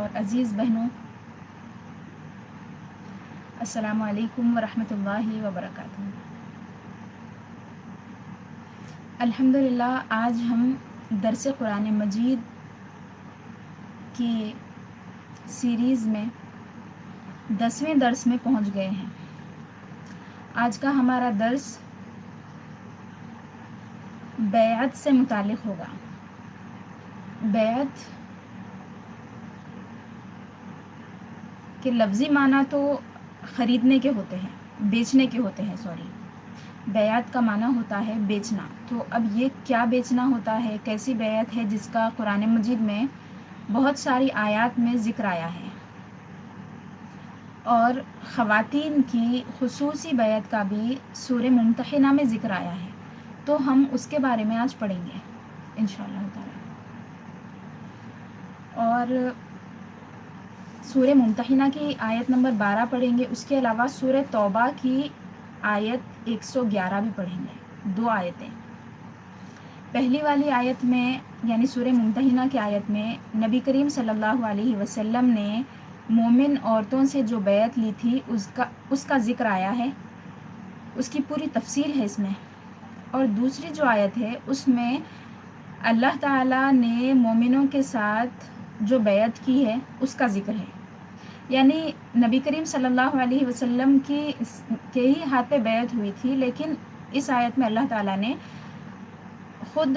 اور عزیز بہنوں، السلام علیکم ورحمۃ اللہ وبرکاتہ۔ الحمدللہ آج ہم درس قرآن مجید کی سیریز میں 10ویں درس میں پہنچ گئے ہیں۔ آج کا ہمارا درس بیعت سے متعلق ہوگا۔ بیعت کے لفظی معنی تو خریدنے کے ہوتے ہیں، بیچنے کے ہوتے ہیں بیعت کا معنی ہوتا ہے بیچنا۔ تو اب یہ کیا بیچنا ہوتا ہے، کیسی بیعت ہے جس کا قرآن مجید میں بہت ساری آیات میں ذکر آیا ہے، اور خواتین کی خصوصی بیعت کا بھی سورہ ممتحنہ میں ذکر آیا ہے، تو ہم اس کے بارے میں آج پڑھیں گے انشاءاللہ تعالی۔ اور سورہ ممتحنہ کی آیت نمبر 12 پڑھیں گے، اس کے علاوہ سورہ توبہ کی آیت 111 بھی پڑھیں گے، 2 آیتیں۔ پہلی والی آیت میں یعنی سورہ ممتحنہ کی آیت میں نبی کریم صلی اللہ علیہ وسلم نے مومن عورتوں سے جو بیعت لی تھی اس کا ذکر آیا ہے، اس کی پوری تفصیل ہے اس میں۔ اور دوسری جو آیت ہے اس میں اللہ تعالیٰ نے مومنوں کے ساتھ جو بیعت کی ہے اس کا ذکر ہے، یعنی نبی کریم صلی اللہ علیہ وسلم کے ہی ہاتھ پہ بیعت ہوئی تھی، لیکن اس آیت میں اللہ تعالیٰ نے خود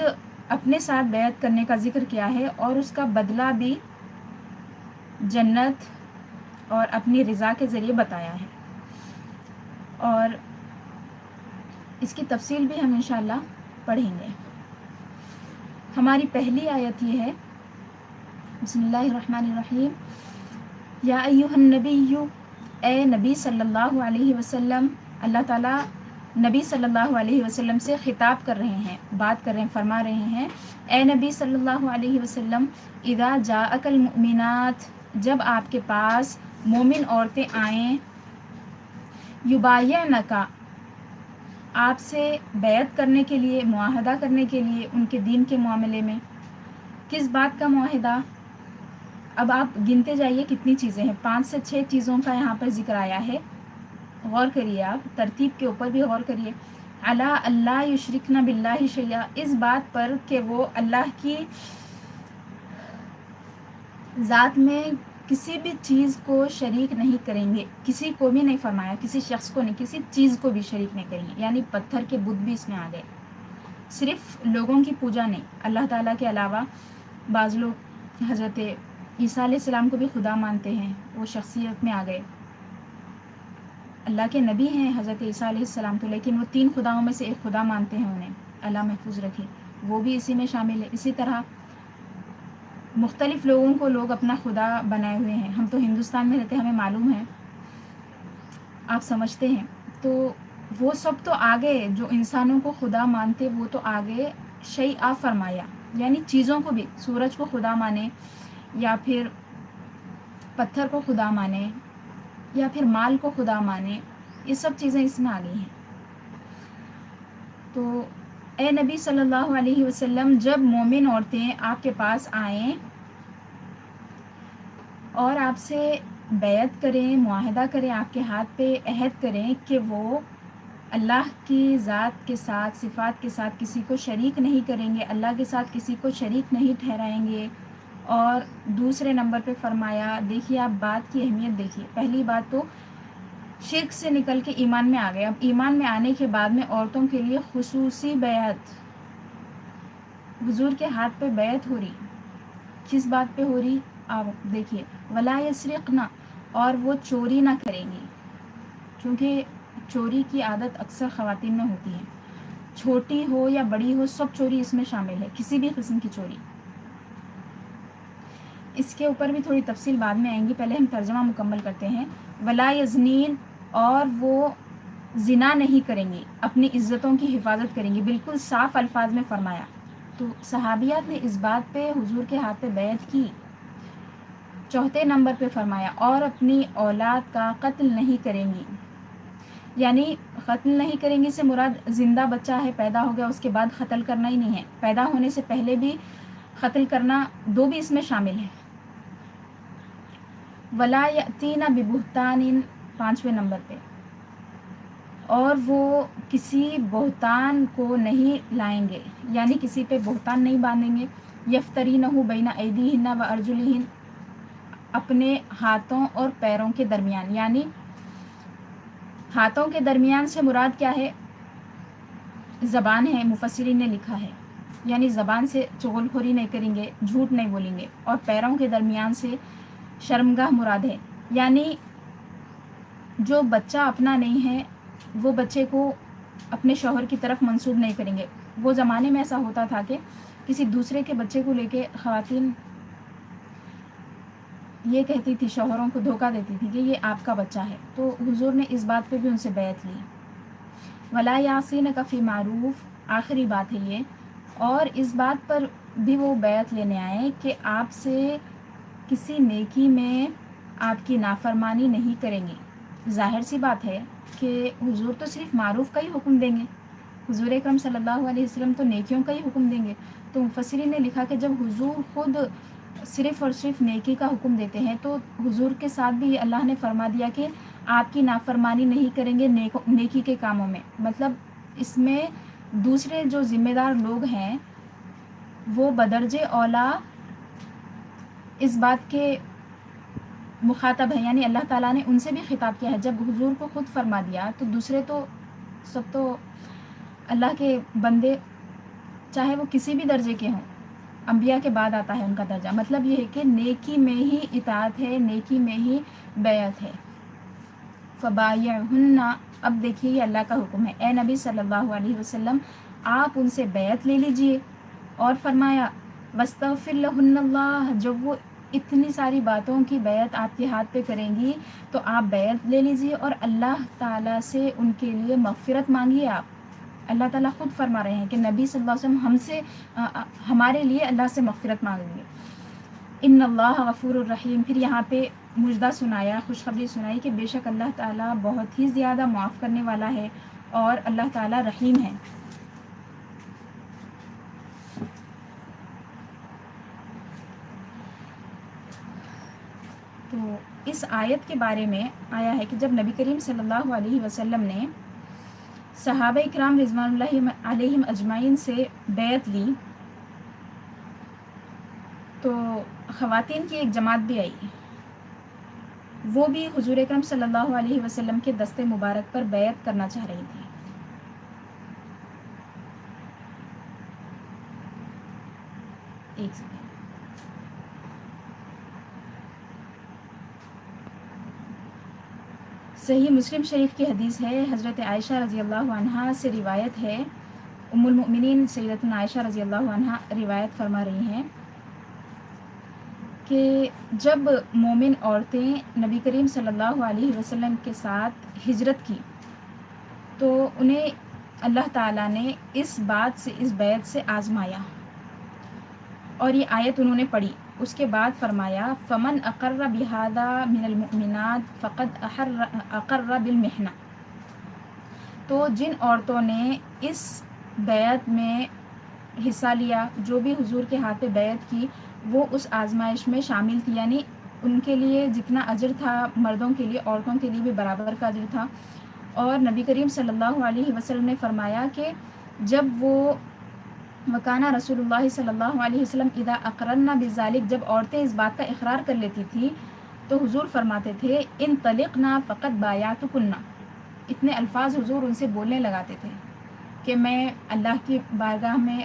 اپنے ساتھ بیعت کرنے کا ذکر کیا ہے، اور اس کا بدلہ بھی جنت اور اپنی رضا کے ذریعے بتایا ہے، اور اس کی تفصیل بھی ہم انشاءاللہ پڑھیں گے۔ ہماری پہلی آیت یہ ہے، بسم اللہ الرحمن الرحیم، یا ایھا النبی، اے نبی صلی اللہ علیہ وسلم۔ اللہ تعالیٰ نبی صلی اللہ علیہ وسلم سے خطاب کر رہے ہیں، بات کر رہے ہیں، فرما رہے ہیں، اے نبی صلی اللہ علیہ وسلم، اذا جاءک المؤمنات، جب آپ کے پاس مومن عورتیں آئیں، یبایعنک، آپ سے بیعت کرنے کے لیے، معاہدہ کرنے کے لیے ان کے دین کے معاملے میں۔ کس بات کا معاہدہ؟ اب آپ گنتے جائیے کتنی چیزیں ہیں، 5 سے 6 چیزوں کا یہاں پر ذکر آیا ہے، غور کریے، آپ ترتیب کے اوپر بھی غور کریے۔ علی اللہ یشرکن باللہ شیئا، اس بات پر کہ وہ اللہ کی ذات میں کسی بھی چیز کو شریک نہیں کریں گے، کسی کو بھی نہیں فرمایا، کسی شخص کو نہیں، کسی چیز کو بھی شریک نہیں کریں گے، یعنی پتھر کے بت بھی اس میں آ گئے۔ صرف لوگوں کی پوجا نہیں، اللہ تعالیٰ کے علاوہ بعض لوگ حضرت عیسیٰ علیہ السلام کو بھی خدا مانتے ہیں، وہ شخصیت میں آ گئے۔ اللہ کے نبی ہیں حضرت عیسیٰ علیہ السلام تو، لیکن وہ 3 خداؤں میں سے ایک خدا مانتے ہیں انہیں، اللہ محفوظ رکھے، وہ بھی اسی میں شامل ہے۔ اسی طرح مختلف لوگوں کو لوگ اپنا خدا بنائے ہوئے ہیں، ہم تو ہندوستان میں رہتے ہیں، ہمیں معلوم ہے، آپ سمجھتے ہیں، تو وہ سب تو آگے جو انسانوں کو خدا مانتے وہ تو آگے شیء فرمایا، یعنی چیزوں کو بھی، سورج کو خدا مانے یا پھر پتھر کو خدا مانے یا پھر مال کو خدا مانے، یہ سب چیزیں اس میں آ گئی ہیں۔ تو اے نبی صلی اللہ علیہ وسلم، جب مومن عورتیں آپ کے پاس آئیں اور آپ سے بیعت کریں، معاہدہ کریں، آپ کے ہاتھ پہ عہد کریں کہ وہ اللہ کی ذات کے ساتھ، صفات کے ساتھ کسی کو شریک نہیں کریں گے، اللہ کے ساتھ کسی کو شریک نہیں ٹھہرائیں گے، اور دوسرے نمبر پہ فرمایا، دیکھیے آپ بات کی اہمیت دیکھیے، پہلی بات تو شرک سے نکل کے ایمان میں آ گئے، اب ایمان میں آنے کے بعد میں عورتوں کے لیے خصوصی بیعت، حضور کے ہاتھ پہ بیعت ہو رہی، کس بات پہ ہو رہی آپ دیکھیے، ولا یسرقن، اور وہ چوری نہ کریں گی، کیونکہ چوری کی عادت اکثر خواتین میں ہوتی ہے، چھوٹی ہو یا بڑی ہو، سب چوری اس میں شامل ہے، کسی بھی قسم کی چوری۔ اس کے اوپر بھی تھوڑی تفصیل بعد میں آئیں گی، پہلے ہم ترجمہ مکمل کرتے ہیں۔ ولا یزنین، اور وہ زنا نہیں کریں گی، اپنی عزتوں کی حفاظت کریں گی، بالکل صاف الفاظ میں فرمایا۔ تو صحابیات نے اس بات پہ حضور کے ہاتھ پہ بیعت کی۔ چوتھے نمبر پہ فرمایا، اور اپنی اولاد کا قتل نہیں کریں گی، یعنی قتل نہیں کریں گی سے مراد زندہ بچہ ہے، پیدا ہو گیا، اس کے بعد قتل کرنا ہی نہیں ہے، پیدا ہونے سے پہلے بھی قتل کرنا، 2 بھی اس میں شامل ہے۔ ولا یأتین ببہتان 5ویں نمبر پہ، اور وہ کسی بہتان کو نہیں لائیں گے، یعنی کسی پہ بہتان نہیں باندھیں گے، یفترینہ بین ایدیہن و ارجلہن، اپنے ہاتھوں اور پیروں کے درمیان، یعنی ہاتھوں کے درمیان سے مراد کیا ہے؟ زبان ہے، مفسرین نے لکھا ہے، یعنی زبان سے چغل خوری نہیں کریں گے، جھوٹ نہیں بولیں گے، اور پیروں کے درمیان سے شرمگاہ مراد ہے، یعنی جو بچہ اپنا نہیں ہے وہ بچے کو اپنے شوہر کی طرف منسوب نہیں کریں گے۔ وہ زمانے میں ایسا ہوتا تھا کہ کسی دوسرے کے بچے کو لے کے خواتین یہ کہتی تھی، شوہروں کو دھوکہ دیتی تھی کہ یہ آپ کا بچہ ہے، تو حضور نے اس بات پہ بھی ان سے بیعت لی۔ ولا یعصینک فی معروف، آخری بات ہے یہ، اور اس بات پر بھی وہ بیعت لینے آئے کہ آپ سے کسی نیکی میں آپ کی نافرمانی نہیں کریں گے۔ ظاہر سی بات ہے کہ حضور تو صرف معروف کا ہی حکم دیں گے، حضور اکرم صلی اللہ علیہ وسلم تو نیکیوں کا ہی حکم دیں گے۔ تو مفسرین نے لکھا کہ جب حضور خود صرف اور صرف نیکی کا حکم دیتے ہیں تو حضور کے ساتھ بھی اللہ نے فرما دیا کہ آپ کی نافرمانی نہیں کریں گے نیکی کے کاموں میں۔ مطلب اس میں دوسرے جو ذمہ دار لوگ ہیں وہ بدرجہ اولا اس بات کے مخاطب ہیں، یعنی اللہ تعالیٰ نے ان سے بھی خطاب کیا ہے۔ جب حضور کو خود فرما دیا تو دوسرے تو سب تو اللہ کے بندے، چاہے وہ کسی بھی درجے کے ہوں، انبیاء کے بعد آتا ہے ان کا درجہ۔ مطلب یہ ہے کہ نیکی میں ہی اطاعت ہے، نیکی میں ہی بیعت ہے۔ فبایعہن، اب دیکھیے یہ اللہ کا حکم ہے، اے نبی صلی اللہ علیہ وسلم آپ ان سے بیعت لے لیجئے، اور فرمایا واستغفر لہن اللہ، جب وہ اتنی ساری باتوں کی بیعت آپ کے ہاتھ پہ کریں گی تو آپ بیعت لے لیجئے اور اللہ تعالیٰ سے ان کے لیے مغفرت مانگیے۔ آپ اللہ تعالیٰ خود فرما رہے ہیں کہ نبی صلی اللہ علیہ وسلم ہم سے ہمارے لیے اللہ سے مغفرت مانگیں گے۔ ان اللہ غفور الرحیم، پھر یہاں پہ مژدہ سنایا، خوشخبری سنائی کہ بے شک اللہ تعالیٰ بہت ہی زیادہ معاف کرنے والا ہے اور اللہ تعالیٰ رحیم ہے۔ تو اس آیت کے بارے میں آیا ہے کہ جب نبی کریم صلی اللہ علیہ وسلم نے صحابہ اکرام رضوان اللہ علیہم اجمعین سے بیعت لی تو خواتین کی ایک جماعت بھی آئی، وہ بھی حضور اکرم صلی اللہ علیہ وسلم کے دست مبارک پر بیعت کرنا چاہ رہی تھی۔ ایک سیکنڈ، صحیح مسلم شریف کی حدیث ہے، حضرت عائشہ رضی اللہ عنہا سے روایت ہے، ام المؤمنین سیدتنا عائشہ رضی اللہ عنہا روایت فرما رہی ہیں کہ جب مومن عورتیں نبی کریم صلی اللہ علیہ وسلم کے ساتھ ہجرت کی تو انہیں اللہ تعالیٰ نے اس بات سے، اس بیعت سے آزمایا، اور یہ آیت انہوں نے پڑھی۔ اس کے بعد فرمایا فمن اقر بہذا من المؤمنات فقد اقر بالمحنہ، تو جن عورتوں نے اس بیعت میں حصہ لیا، جو بھی حضور کے ہاتھ پہ بیعت کی، وہ اس آزمائش میں شامل تھی، یعنی ان کے لیے جتنا اجر تھا مردوں کے لیے، عورتوں کے لیے بھی برابر کا اجر تھا۔ اور نبی کریم صلی اللہ علیہ وسلم نے فرمایا کہ جب وہ وکانا رسول اللہ صلی اللہ علیہ وسلم اذا اقررنا بذالک، جب عورتیں اس بات کا اقرار کر لیتی تھی تو حضور فرماتے تھے انطلقنا فقد بایعتکنا، اتنے الفاظ حضور ان سے بولنے لگاتے تھے کہ میں اللہ کی بارگاہ میں،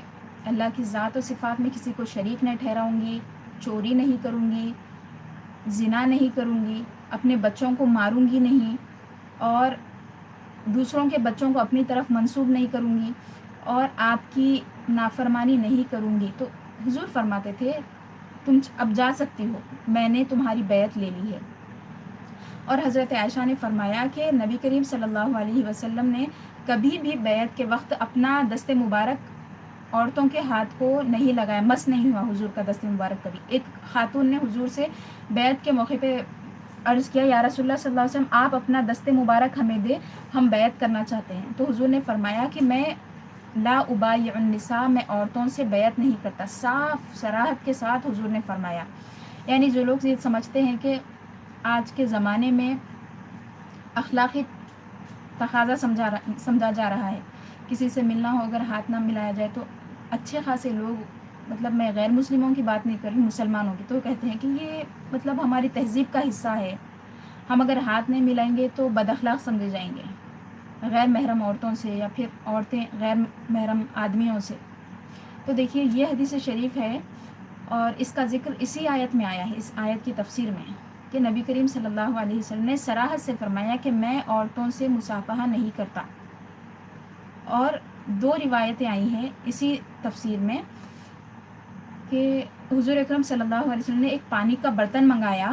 اللہ کی ذات و صفات میں کسی کو شریک نہیں ٹھہراؤں گی، چوری نہیں کروں گی، زنا نہیں کروں گی، اپنے بچوں کو ماروں گی نہیں، اور دوسروں کے بچوں کو اپنی طرف منسوب نہیں کروں گی، اور آپ کی نافرمانی نہیں کروں گی۔ تو حضور فرماتے تھے تم اب جا سکتی ہو، میں نے تمہاری بیعت لے لی ہے۔ اور حضرت عائشہ نے فرمایا کہ نبی کریم صلی اللہ علیہ وسلم نے کبھی بھی بیعت کے وقت اپنا دست مبارک عورتوں کے ہاتھ کو نہیں لگایا، مس نہیں ہوا حضور کا دست مبارک کبھی۔ ایک خاتون نے حضور سے بیعت کے موقع پہ عرض کیا یا رسول اللہ صلی اللہ علیہ وسلم آپ اپنا دست مبارک ہمیں دے، ہم بیعت کرنا چاہتے ہیں۔ تو حضور نے فرمایا کہ میں لا ابایع النساء، میں عورتوں سے بیعت نہیں کرتا، صاف صراحت کے ساتھ حضور نے فرمایا۔ یعنی جو لوگ یہ سمجھتے ہیں کہ آج کے زمانے میں اخلاقی تقاضا سمجھا جا رہا ہے. کسی سے ملنا ہو اگر ہاتھ نہ ملایا جائے تو اچھے خاصے لوگ، مطلب میں غیر مسلموں کی بات نہیں کر رہی، مسلمانوں کی، تو کہتے ہیں کہ یہ مطلب ہماری تہذیب کا حصہ ہے، ہم اگر ہاتھ نہیں ملائیں گے تو بد اخلاق سمجھے جائیں گے غیر محرم عورتوں سے یا پھر عورتیں غیر محرم آدمیوں سے. تو دیکھیے یہ حدیث شریف ہے اور اس کا ذکر اسی آیت میں آیا ہے، اس آیت کی تفسیر میں، کہ نبی کریم صلی اللہ علیہ وسلم نے صراحت سے فرمایا کہ میں عورتوں سے مصافحہ نہیں کرتا. اور 2 روایتیں آئی ہیں اسی تفسیر میں کہ حضور اکرم صلی اللہ علیہ وسلم نے ایک پانی کا برتن منگایا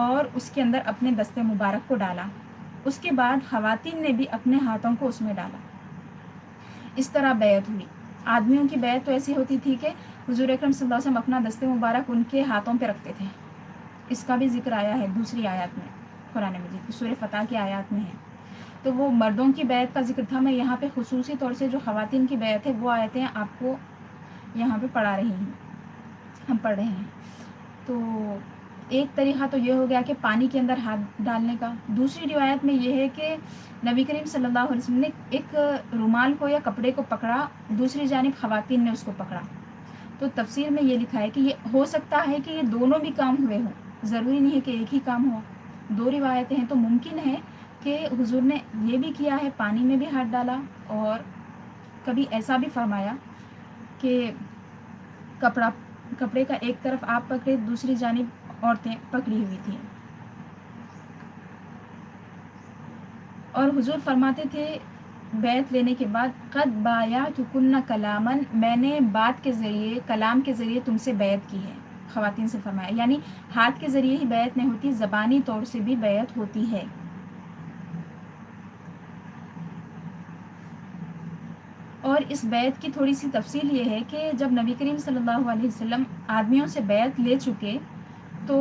اور اس کے اندر اپنے دست مبارک کو ڈالا. اس کے بعد خواتین نے بھی اپنے ہاتھوں کو اس میں ڈالا. اس طرح بیعت ہوئی. آدمیوں کی بیعت تو ایسی ہوتی تھی کہ حضور اکرم صلی اللہ علیہ وسلم اپنا دست مبارک ان کے ہاتھوں پہ رکھتے تھے. اس کا بھی ذکر آیا ہے دوسری آیات میں، قرآن مجید کی سورہ فتح کی آیات میں ہے. تو وہ مردوں کی بیعت کا ذکر تھا. میں یہاں پہ خصوصی طور سے جو خواتین کی بیعت ہے وہ آیتیں آپ کو یہاں پہ پڑھا رہی ہیں، ہم پڑھ رہے ہیں. تو ایک طریقہ تو یہ ہو گیا کہ پانی کے اندر ہاتھ ڈالنے کا. دوسری روایت میں یہ ہے کہ نبی کریم صلی اللہ علیہ وسلم نے ایک رومال کو یا کپڑے کو پکڑا، دوسری جانب خواتین نے اس کو پکڑا. تو تفسیر میں یہ لکھا ہے کہ یہ ہو سکتا ہے کہ یہ دونوں بھی کام ہوئے ہوں، ضروری نہیں ہے کہ ایک ہی کام ہو. 2 روایتیں ہیں تو ممکن ہے کہ حضور نے یہ بھی کیا ہے، پانی میں بھی ہاتھ ڈالا، اور کبھی ایسا بھی فرمایا کہ کپڑے کا ایک طرف آپ پکڑے، دوسری جانب عورتیں پکڑی ہوئی تھیں. اور حضور فرماتے تھے بیعت لینے کے بعد قد بایعتکن کلامن، میں نے بات کے ذریعے، کلام کے ذریعے تم سے بیعت کی ہے. خواتین سے فرمایا، یعنی ہاتھ کے ذریعے ہی بیعت نہیں ہوتی، زبانی طور سے بھی بیعت ہوتی ہے. اور اس بیعت کی تھوڑی سی تفصیل یہ ہے کہ جب نبی کریم صلی اللہ علیہ وسلم آدمیوں سے بیعت لے چکے تو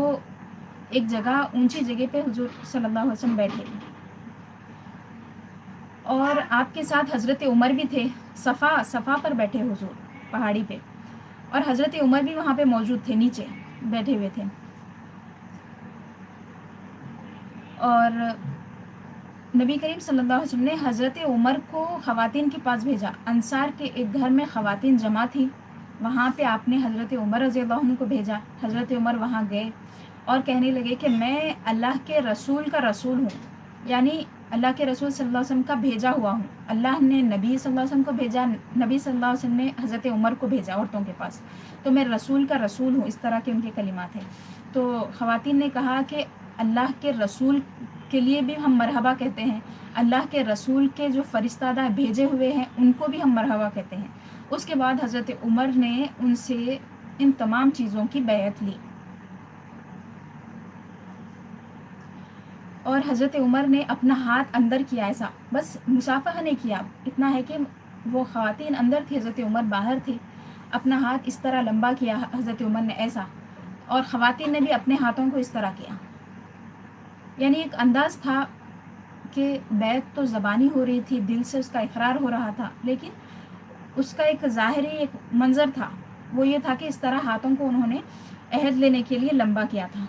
ایک جگہ، اونچی جگہ پہ حضور صلی اللہ علیہ وسلم بیٹھے، اور آپ کے ساتھ حضرت عمر بھی تھے. صفا پر بیٹھے حضور پہاڑی پہ، اور حضرت عمر بھی وہاں پہ موجود تھے، نیچے بیٹھے ہوئے تھے. اور نبی کریم صلی اللہ علیہ وسلم نے حضرت عمر کو خواتین کے پاس بھیجا. انصار کے ایک گھر میں خواتین جمع تھی، وہاں پہ آپ نے حضرت عمر رضی اللہ عنہ کو بھیجا. حضرت عمر وہاں گئے اور کہنے لگے کہ میں اللہ کے رسول کا رسول ہوں، یعنی اللہ کے رسول صلی اللہ علیہ وسلم کا بھیجا ہوا ہوں. اللہ نے نبی صلی اللہ علیہ وسلم کو بھیجا، نبی صلی اللہ علیہ وسلم نے حضرت عمر کو بھیجا عورتوں کے پاس، تو میں رسول کا رسول ہوں. اس طرح کے ان کے کلمات ہیں. تو خواتین نے کہا کہ اللہ کے رسول کے لیے بھی ہم مرحبا کہتے ہیں، اللہ کے رسول کے جو فرستادہ بھیجے ہوئے ہیں ان کو بھی ہم مرحبا کہتے ہیں. اس کے بعد حضرت عمر نے ان سے ان تمام چیزوں کی بیعت لی، اور حضرت عمر نے اپنا ہاتھ اندر کیا، ایسا بس مصافحہ نہیں کیا. اتنا ہے کہ وہ خواتین اندر تھی، حضرت عمر باہر تھے. اپنا ہاتھ اس طرح لمبا کیا حضرت عمر نے ایسا، اور خواتین نے بھی اپنے ہاتھوں کو اس طرح کیا. یعنی ایک انداز تھا کہ بیعت تو زبانی ہو رہی تھی، دل سے اس کا اقرار ہو رہا تھا، لیکن اس کا ایک ظاہری ایک منظر تھا، وہ یہ تھا کہ اس طرح ہاتھوں کو انہوں نے عہد لینے کے لیے لمبا کیا تھا.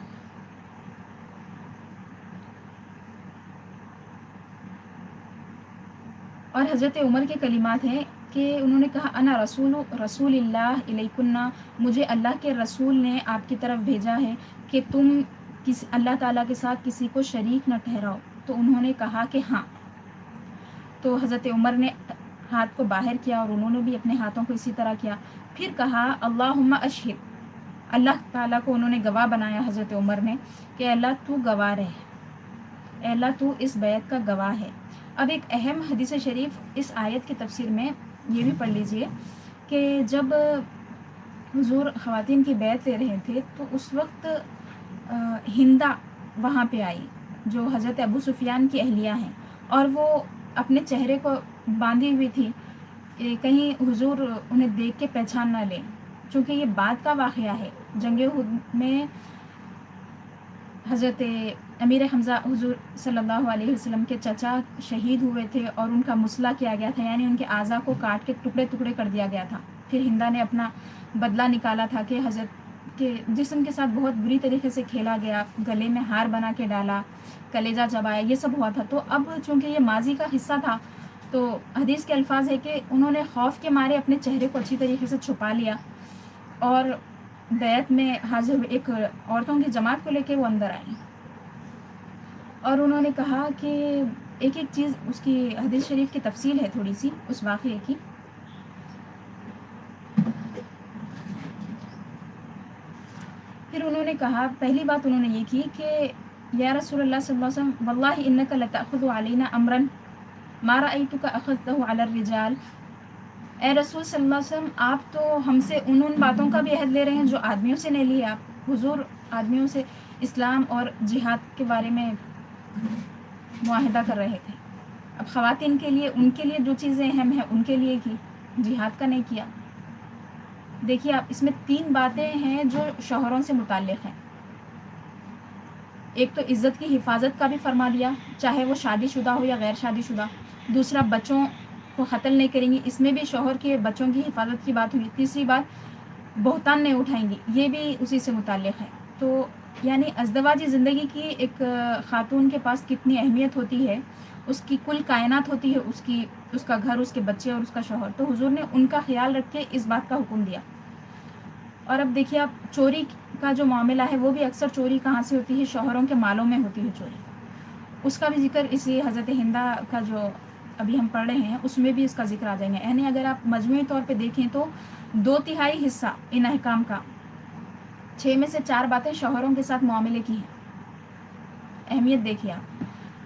اور حضرت عمر کے کلمات ہیں کہ انہوں نے کہا انا رسول اللہ الیکنہ، مجھے اللہ کے رسول نے آپ کی طرف بھیجا ہے کہ تم اللہ تعالیٰ کے ساتھ کسی کو شریک نہ ٹھہراؤ. تو انہوں نے کہا کہ ہاں. تو حضرت عمر نے ہاتھ کو باہر کیا اور انہوں نے بھی اپنے ہاتھوں کو اسی طرح کیا. پھر کہا اللہم اشہد، اللہ تعالیٰ کو انہوں نے گواہ بنایا حضرت عمر نے کہ اللہ تو گواہ رہے، اے اللہ تو اس بیعت کا گواہ ہے. اب ایک اہم حدیث شریف اس آیت کی تفسیر میں یہ بھی پڑھ لیجئے کہ جب حضور خواتین کی بیعت لے رہے تھے تو اس وقت ہندا وہاں پہ آئی جو حضرت ابو سفیان کی اہلیہ ہیں، اور وہ اپنے چہرے کو باندھی ہوئی تھی کہیں حضور انہیں دیکھ کے پہچان نہ لیں، چونکہ یہ بعد کا واقعہ ہے. جنگ احد میں حضرت امیر حمزہ حضور صلی اللہ علیہ وسلم کے چچا شہید ہوئے تھے اور ان کا مسلح کیا گیا تھا، یعنی ان کے اعضاء کو کاٹ کے ٹکڑے ٹکڑے کر دیا گیا تھا. پھر ہندا نے اپنا بدلہ نکالا تھا کہ حضرت کہ جسم کے ساتھ بہت بری طریقے سے کھیلا گیا، گلے میں ہار بنا کے ڈالا، کلیجہ چبایا، یہ سب ہوا تھا. تو اب چونکہ یہ ماضی کا حصہ تھا تو حدیث کے الفاظ ہے کہ انہوں نے خوف کے مارے اپنے چہرے کو اچھی طریقے سے چھپا لیا اور بیعت میں حاضر ہوئے. ایک عورتوں کی جماعت کو لے کے وہ اندر آئیں اور انہوں نے کہا کہ ایک ایک چیز، اس کی حدیث شریف کی تفصیل ہے تھوڑی سی اس واقعے کی. پھر انہوں نے کہا، پہلی بات انہوں نے یہ کی کہ یا رسول اللہ صلی اللہ علیہ وسلم واللہ انک لتأخذ علینا امرا ما رأیتک اخذتہ علی الرجال. اے رسول صلی اللہ علیہ وسلم، آپ تو ہم سے ان باتوں کا بھی عہد لے رہے ہیں جو آدمیوں سے نہیں لیے. آپ حضور آدمیوں سے اسلام اور جہاد کے بارے میں معاہدہ کر رہے تھے. اب خواتین کے لیے، ان کے لیے جو چیزیں اہم ہیں ان کے لیے کی، جہاد کا نہیں کیا. دیکھیے آپ، اس میں 3 باتیں ہیں جو شوہروں سے متعلق ہیں. ایک تو عزت کی حفاظت کا بھی فرما دیا، چاہے وہ شادی شدہ ہو یا غیر شادی شدہ. دوسرا، بچوں کو قتل نہیں کریں گی، اس میں بھی شوہر کے بچوں کی حفاظت کی بات ہوئی. تیسری بات، بہتان نہیں اٹھائیں گی، یہ بھی اسی سے متعلق ہے. تو یعنی ازدواجی زندگی کی ایک خاتون کے پاس کتنی اہمیت ہوتی ہے، اس کی کل کائنات ہوتی ہے، اس کا گھر، اس کے بچے اور اس کا شوہر. تو حضور نے ان کا خیال رکھ کے اس بات کا حکم دیا. اور اب دیکھیے آپ، چوری کا جو معاملہ ہے وہ بھی اکثر چوری کہاں سے ہوتی ہے؟ شوہروں کے مالوں میں ہوتی ہے چوری. اس کا بھی ذکر اسی حضرت ہندہ کا جو ابھی ہم پڑھ رہے ہیں اس میں بھی اس کا ذکر آ جائیں گے. یعنی اگر آپ مجموعی طور پہ دیکھیں تو 2/3 حصہ ان احکام کا، 6 میں سے 4 باتیں شوہروں کے ساتھ معاملے کی ہیں. اہمیت دیکھیے آپ.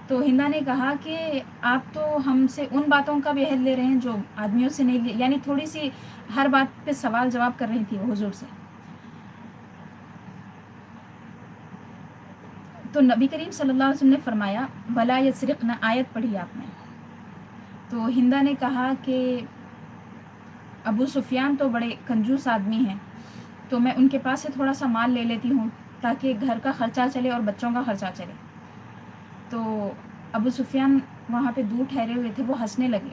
تو ہندہ نے کہا کہ آپ تو ہم سے ان باتوں کا بھی عہد لے رہے ہیں جو آدمیوں سے نہیں لے. یعنی تھوڑی سی ہر بات پہ سوال جواب کر رہی تھی وہ حضور سے. تو نبی کریم صلی اللہ علیہ وسلم نے فرمایا ولا یسرقن، آیت پڑھی آپ نے. تو ہندہ نے کہا کہ ابو سفیان تو بڑے کنجوس آدمی ہیں، تو میں ان کے پاس سے تھوڑا سا مال لے لیتی ہوں تاکہ گھر کا خرچہ چلے اور بچوں کا خرچہ چلے. تو ابو سفیان وہاں پہ دور ٹھہرے ہوئے تھے، وہ ہنسنے لگے.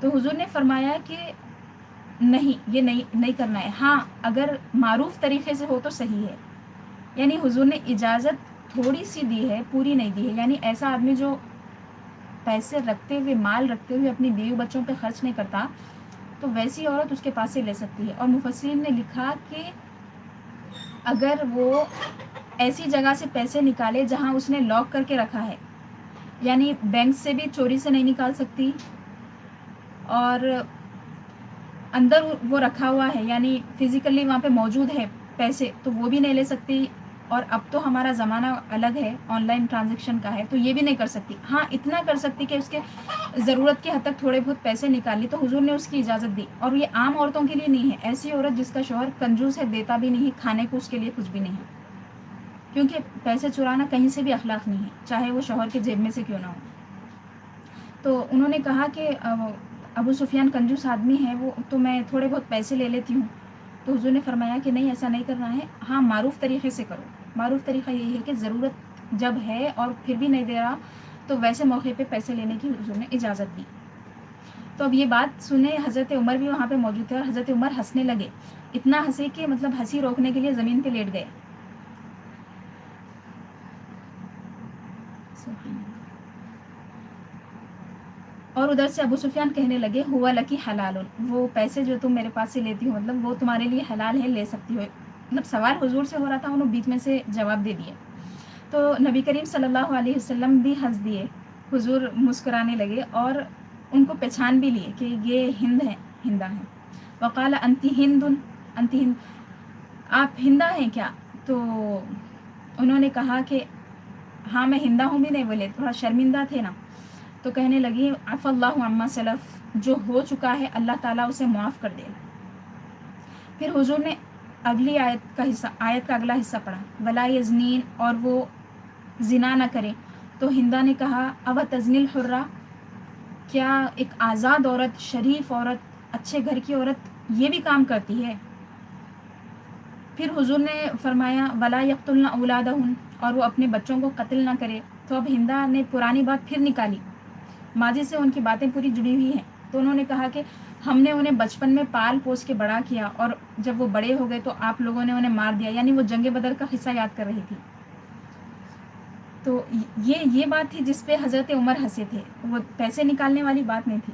تو حضور نے فرمایا کہ نہیں، یہ نہیں کرنا ہے. ہاں اگر معروف طریقے سے ہو تو صحیح ہے. یعنی حضور نے اجازت تھوڑی سی دی ہے، پوری نہیں دی ہے. یعنی ایسا آدمی جو پیسے رکھتے ہوئے، مال رکھتے ہوئے اپنی بیوی بچوں پہ خرچ نہیں کرتا، تو ویسی عورت اس کے پاس سے لے سکتی ہے. اور مفسرین نے لکھا کہ اگر وہ ایسی جگہ سے پیسے نکالے جہاں اس نے لاک کر کے رکھا ہے، یعنی بینک سے بھی چوری سے نہیں نکال سکتی، اور اندر وہ رکھا ہوا ہے یعنی فزیکلی وہاں پہ موجود ہے پیسے، تو وہ بھی نہیں لے سکتی. اور اب تو ہمارا زمانہ الگ ہے، آن لائن ٹرانزیکشن کا ہے، تو یہ بھی نہیں کر سکتی. ہاں اتنا کر سکتی کہ اس کے ضرورت کے حد تک تھوڑے بہت پیسے نکال لی، تو حضور نے اس کی اجازت دی. اور یہ عام عورتوں کے لیے نہیں ہے، ایسی عورت جس کا شوہر کنجوس ہے، دیتا بھی نہیں، کھانے کو اس کے لیے کچھ بھی نہیں ہے. کیونکہ پیسے چرانا کہیں سے بھی اخلاق نہیں ہے، چاہے وہ شوہر کے جیب میں سے کیوں نہ ہو. تو انہوں نے کہا کہ ابو سفیان کنجوس آدمی ہے، وہ تو میں تھوڑے بہت پیسے لے لیتی ہوں. تو حضور نے فرمایا کہ نہیں، ایسا نہیں کرنا ہے. ہاں معروف طریقے سے کرو. معروف طریقہ یہی ہے کہ ضرورت جب ہے اور پھر بھی نہیں دے رہا تو ویسے موقع پہ پیسے لینے کی حضور نے اجازت دی. تو اب یہ بات سنے حضرت عمر بھی وہاں پہ موجود تھے، اور حضرت عمر ہنسنے لگے. اتنا ہنسے کہ مطلب ہنسی روکنے کے لیے زمین پہ لیٹ گئے. اور ادھر سے ابو سفیان کہنے لگے ہوا لکی حلال، وہ پیسے جو تم میرے پاس سے لیتی ہو مطلب وہ تمہارے لیے حلال ہے، لے سکتی ہو. مطلب سوال حضور سے ہو رہا تھا، انہوں بیچ میں سے جواب دے دیے. تو نبی کریم صلی اللہ علیہ وسلم بھی ہنس دیے. حضور مسکرانے لگے اور ان کو پہچان بھی لیے کہ یہ ہندہ ہیں. وقال انتی ہند، انتی ہند، آپ ہندہ ہیں کیا؟ تو انہوں نے کہا کہ ہاں میں ہندہ ہوں. بھی نہیں بولے، تھوڑا شرمندہ تھے نا. تو کہنے لگی عفا اللہ عما سلف، جو ہو چکا ہے اللہ تعالیٰ اسے معاف کر دے. پھر حضور نے اگلی آیت کا اگلا حصہ پڑھا، ولا یزنین، اور وہ زنا نہ کرے. تو ہندہ نے کہا او تزنی الحرہ، کیا ایک آزاد عورت، شریف عورت، اچھے گھر کی عورت یہ بھی کام کرتی ہے؟ پھر حضور نے فرمایا ولا یقتلن اولادہن، اور وہ اپنے بچوں کو قتل نہ کرے. تو اب ہندہ نے پرانی بات پھر نکالی، ماضی سے ان کی باتیں پوری جڑی ہوئی ہیں. تو انہوں نے کہا کہ ہم نے انہیں بچپن میں پال پوس کے بڑا کیا اور جب وہ بڑے ہو گئے تو آپ لوگوں نے انہیں مار دیا. یعنی وہ جنگ بدر کا قصہ یاد کر رہی تھی. تو یہ بات تھی جس پہ حضرت عمر ہنسے تھے. وہ پیسے نکالنے والی بات نہیں تھی,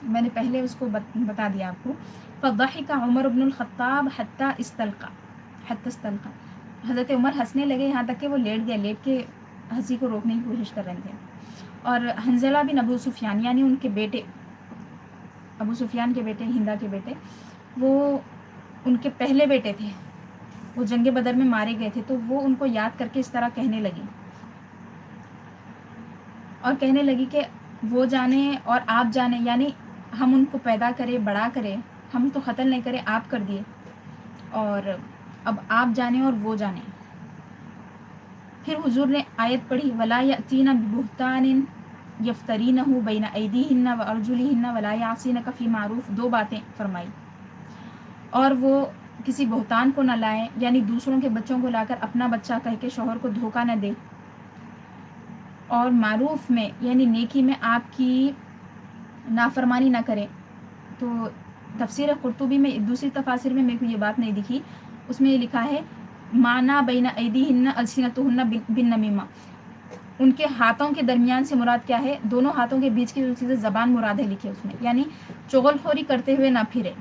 میں نے پہلے اس کو بتا دیا آپ کو. فضحک عمر بن الخطاب حتی استلقى. حضرت عمر ہنسنے لگے یہاں تک کہ وہ لیٹ گئے, لیٹ کے ہنسی کو روکنے کی کوشش کر رہے تھے. اور حنظلہ بن ابو سفیان یعنی ان کے بیٹے, ابو سفیان کے بیٹے, ہندا کے بیٹے, وہ ان کے پہلے بیٹے تھے, وہ جنگ بدر میں مارے گئے تھے. تو وہ ان کو یاد کر کے اس طرح کہنے لگی, اور کہنے لگی کہ وہ جانے اور آپ جانے, یعنی ہم ان کو پیدا کرے, بڑا کرے, ہم تو قتل نہیں کرے, آپ کر دیے, اور اب آپ جانے اور وہ جانے. پھر حضور نے آیت پڑھی وَلَا يَأْتِينَ بِبُهْتَانٍ يَفْتَرِينَهُ بَيْنَ أَيْدِيهِنَّ وَأَرْجُلِهِنَّ وَلَا يَعْصِينَكَ فِي مَعْرُوفٍ. 2 باتیں فرمائی, اور وہ کسی بہتان کو نہ لائیں, یعنی دوسروں کے بچوں کو لا کر اپنا بچہ کہہ کے شوہر کو دھوکہ نہ دے, اور معروف میں یعنی نیکی میں آپ کی نافرمانی نہ کریں. تو تفسیر قرطبی میں دوسری تفاسیر میں میرے کو یہ بات نہیں دکھی, اس میں یہ لکھا ہے معنی بین ایدیہن السنتہن بالنمیمہ. ان کے ہاتھوں کے درمیان سے مراد کیا ہے, دونوں ہاتھوں کے بیچ کی جو چیزیں زبان مراد ہے لکھے اس میں, یعنی چغل خوری کرتے ہوئے نہ پھرے,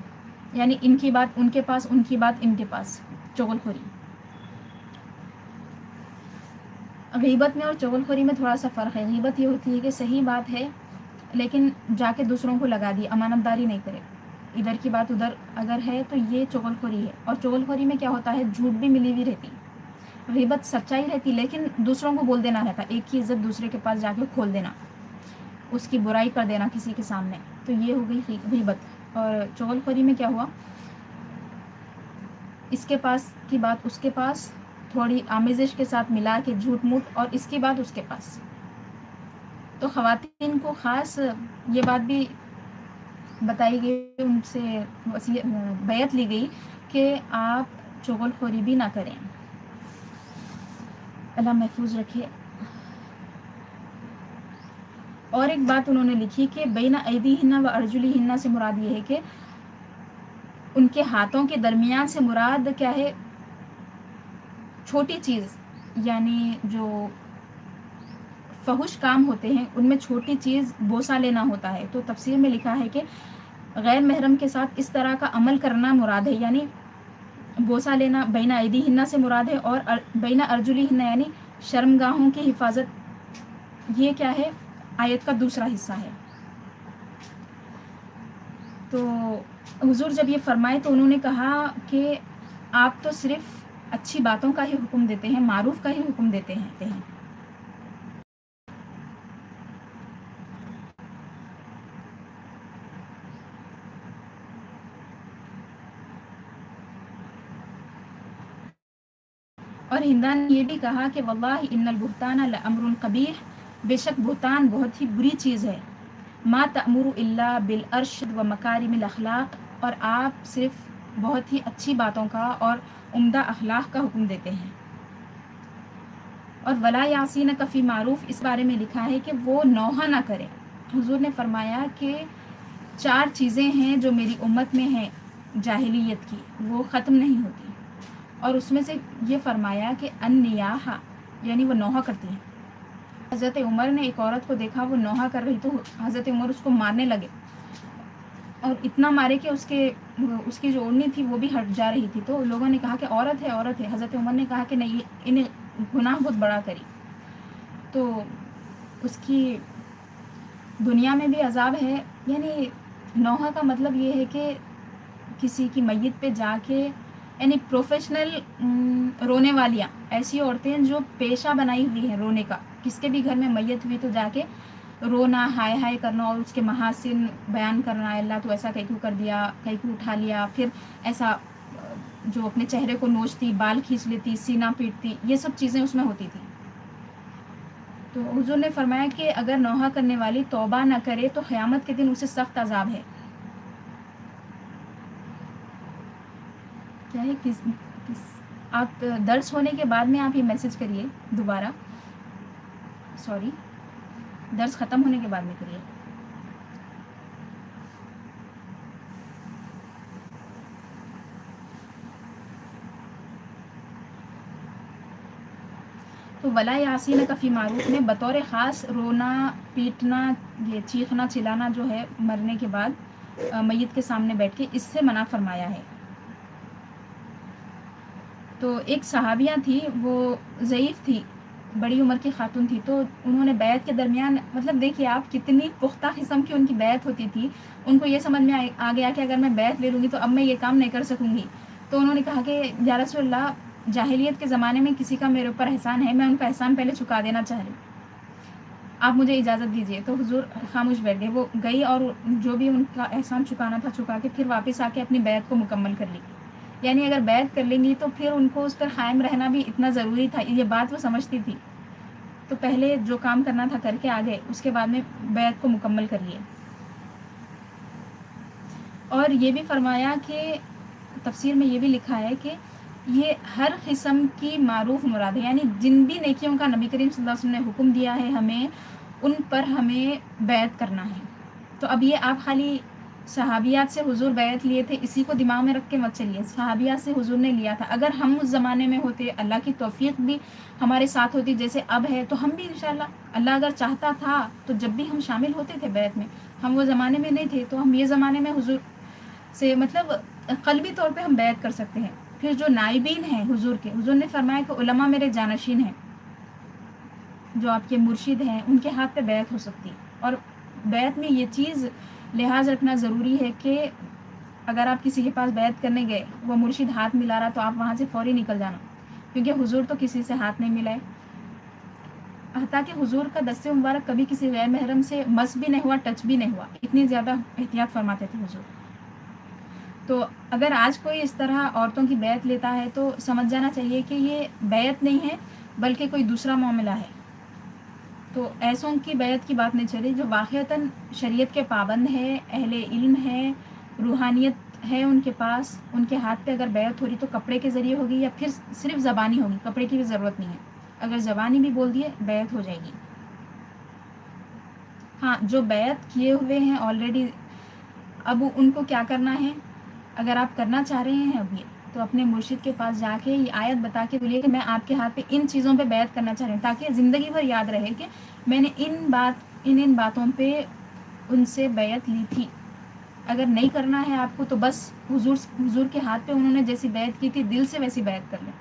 یعنی ان کی بات ان کے پاس, ان کی بات ان کے پاس, چغل خوری. غیبت میں اور چغل خوری میں تھوڑا سا فرق ہے. غیبت یہ ہوتی ہے کہ صحیح بات ہے لیکن جا کے دوسروں کو لگا دی, امانت داری نہیں کرے, ادھر کی بات ادھر اگر ہے تو یہ چغل خوری ہے. اور چغل خوری میں کیا ہوتا ہے, جھوٹ بھی ملی ہوئی رہتی, غیبت سچائی رہتی لیکن دوسروں کو بول دینا رہتا, ایک کی عزت دوسرے کے پاس جا کے کھول دینا, اس کی برائی کر دینا کسی کے سامنے. تو یہ ہو گئی غیبت. اور چغل خوری میں کیا ہوا, اس کے پاس کی بات اس کے پاس تھوڑی آمیزش کے ساتھ ملا کے جھوٹ موٹ, اور اس کی بات اس کے پاس. تو خواتین کو خاص یہ بات بھی بتائی گئی, ان سے بیعت لی گئی کہ آپ چغل خوری بھی نہ کریں. اللہ محفوظ رکھے. اور ایک بات انہوں نے لکھی کہ بین ایدیہن و ارجلہن سے مراد یہ ہے کہ ان کے ہاتھوں کے درمیان سے مراد کیا ہے, چھوٹی چیز, یعنی جو فحش کام ہوتے ہیں ان میں چھوٹی چیز بوسہ لینا ہوتا ہے. تو تفسیر میں لکھا ہے کہ غیر محرم کے ساتھ اس طرح کا عمل کرنا مراد ہے, یعنی بوسہ لینا بین ایدیہن سے مراد ہے, اور بین ارجلہن یعنی شرمگاہوں کی حفاظت. یہ کیا ہے, آیت کا دوسرا حصہ ہے. تو حضور جب یہ فرمائے تو انہوں نے کہا کہ آپ تو صرف اچھی باتوں کا ہی حکم دیتے ہیں, معروف کا ہی حکم دیتے ہیں. اور ہندا نے یہ بھی کہا کہ واللہ ان البہتان لامر قبیح, بے شک بہتان بہت ہی بری چیز ہے. ما تأمر الا بالارشد و مکارم الاخلاق, اور آپ صرف بہت ہی اچھی باتوں کا اور عمدہ اخلاق کا حکم دیتے ہیں. اور ولا یعصینک فی معروف, اس بارے میں لکھا ہے کہ وہ نوحہ نہ کرے. حضور نے فرمایا کہ 4 چیزیں ہیں جو میری امت میں ہیں جاہلیت کی, وہ ختم نہیں ہوتی. اور اس میں سے یہ فرمایا کہ النیاحہ, یعنی وہ نوحہ کرتی ہیں. حضرت عمر نے ایک عورت کو دیکھا وہ نوحہ کر رہی, تو حضرت عمر اس کو مارنے لگے, اور اتنا مارے کہ اس کی جو اوڑھنی تھی وہ بھی ہٹ جا رہی تھی. تو لوگوں نے کہا کہ عورت ہے, عورت ہے. حضرت عمر نے کہا کہ نہیں, انہیں گناہ بہت بڑا کری, تو اس کی دنیا میں بھی عذاب ہے. یعنی نوحہ کا مطلب یہ ہے کہ کسی کی میت پہ جا کے, یعنی پروفیشنل رونے والیاں, ایسی عورتیں جو پیشہ بنائی ہوئی ہیں رونے کا, کس کے بھی گھر میں میت ہوئی تو جا کے رونا, ہائے ہائے کرنا, اور اس کے محاسن بیان کرنا, اللہ تو ایسا کہیں کر دیا, کہیں اٹھا لیا, پھر ایسا جو اپنے چہرے کو نوچتی, بال کھینچ لیتی, سینہ پیٹتی, یہ سب چیزیں اس میں ہوتی تھیں. تو حضور نے فرمایا کہ اگر نوحہ کرنے والی توبہ نہ کرے تو قیامت کے دن اسے سخت عذاب ہے. کیا ہے, آپ درس ہونے کے بعد میں آپ یہ میسج کریے دوبارہ, درس ختم ہونے کے بعد میں کریے. تو ولا یاسین کا فی معروف میں بطور خاص رونا پیٹنا، یہ چیخنا چلانا جو ہے مرنے کے بعد میت کے سامنے بیٹھ کے، اس سے منع فرمایا ہے۔ تو ایک صحابیہ تھی، وہ ضعیف تھی، بڑی عمر کی خاتون تھی، تو انہوں نے بیعت کے درمیان، مطلب دیکھیے آپ کتنی پختہ قسم کی ان کی بیعت ہوتی تھی، ان کو یہ سمجھ میں آ گیا کہ اگر میں بیعت لے لوں گی تو اب میں یہ کام نہیں کر سکوں گی، تو انہوں نے کہا کہ یا رسول اللہ، جاہلیت کے زمانے میں کسی کا میرے اوپر احسان ہے، میں ان کا احسان پہلے چکا دینا چاہ رہی ہوں، آپ مجھے اجازت دیجیے۔ تو حضور خاموش بیٹھ گئے، وہ گئی اور جو بھی ان کا احسان چکانا تھا چکا کے پھر واپس آ کے اپنی بیعت کو مکمل کر لی۔ یعنی اگر بیعت کر لیں گی تو پھر ان کو اس پر قائم رہنا بھی اتنا ضروری تھا، یہ بات وہ سمجھتی تھی، تو پہلے جو کام کرنا تھا کر کے آگے، اس کے بعد میں بیعت کو مکمل کر لیے۔ اور یہ بھی فرمایا کہ تفسیر میں یہ بھی لکھا ہے کہ یہ ہر قسم کی معروف مراد ہے، یعنی جن بھی نیکیوں کا نبی کریم صلی اللہ علیہ وسلم نے حکم دیا ہے ہمیں، ان پر ہمیں بیعت کرنا ہے۔ تو اب یہ آپ خالی صحابیات سے حضور بیعت لیے تھے، اسی کو دماغ میں رکھ کے مت چلیے، صحابیات سے حضور نے لیا تھا، اگر ہم اس زمانے میں ہوتے، اللہ کی توفیق بھی ہمارے ساتھ ہوتی جیسے اب ہے، تو ہم بھی انشاءاللہ، اللہ اگر چاہتا تھا تو جب بھی ہم شامل ہوتے تھے بیعت میں، ہم وہ زمانے میں نہیں تھے تو ہم یہ زمانے میں حضور سے مطلب قلبی طور پہ ہم بیعت کر سکتے ہیں۔ پھر جو نائبین ہیں حضور کے، حضور نے فرمایا کہ علماء میرے جانشین ہیں، جو آپ کے مرشد ہیں، ان کے ہاتھ پہ بیعت ہو سکتی ہے۔ اور بیعت میں یہ چیز لحاظ رکھنا ضروری ہے کہ اگر آپ کسی کے پاس بیعت کرنے گئے، وہ مرشد ہاتھ ملا رہا تو آپ وہاں سے فوری نکل جانا، کیونکہ حضور تو کسی سے ہاتھ نہیں ملائے، حتیٰ کہ حضور کا دست مبارک کبھی کسی غیر محرم سے مس بھی نہیں ہوا، ٹچ بھی نہیں ہوا، اتنی زیادہ احتیاط فرماتے تھے حضور۔ تو اگر آج کوئی اس طرح عورتوں کی بیعت لیتا ہے تو سمجھ جانا چاہیے کہ یہ بیعت نہیں ہے بلکہ کوئی دوسرا معاملہ ہے۔ تو ایسوں کی بیعت کی بات نہیں چلی جو واقعتاً شریعت کے پابند ہے، اہل علم ہے، روحانیت ہے ان کے پاس، ان کے ہاتھ پہ اگر بیعت ہو رہی تو کپڑے کے ذریعے ہوگی یا پھر صرف زبانی ہوگی، کپڑے کی بھی ضرورت نہیں ہے، اگر زبانی بھی بول دیے بیعت ہو جائے گی۔ ہاں، جو بیعت کیے ہوئے ہیں آلریڈی، اب ان کو کیا کرنا ہے، اگر آپ کرنا چاہ رہے ہیں اب یہ، تو اپنے مرشد کے پاس جا کے یہ آیت بتا کے بولیے کہ میں آپ کے ہاتھ پہ ان چیزوں پہ بیعت کرنا چاہ رہی ہوں، تاکہ زندگی بھر یاد رہے کہ میں نے ان باتوں پہ ان سے بیعت لی تھی۔ اگر نہیں کرنا ہے آپ کو تو بس حضور کے ہاتھ پہ انہوں نے جیسی بیعت کی تھی دل سے ویسی بیعت کر لیں۔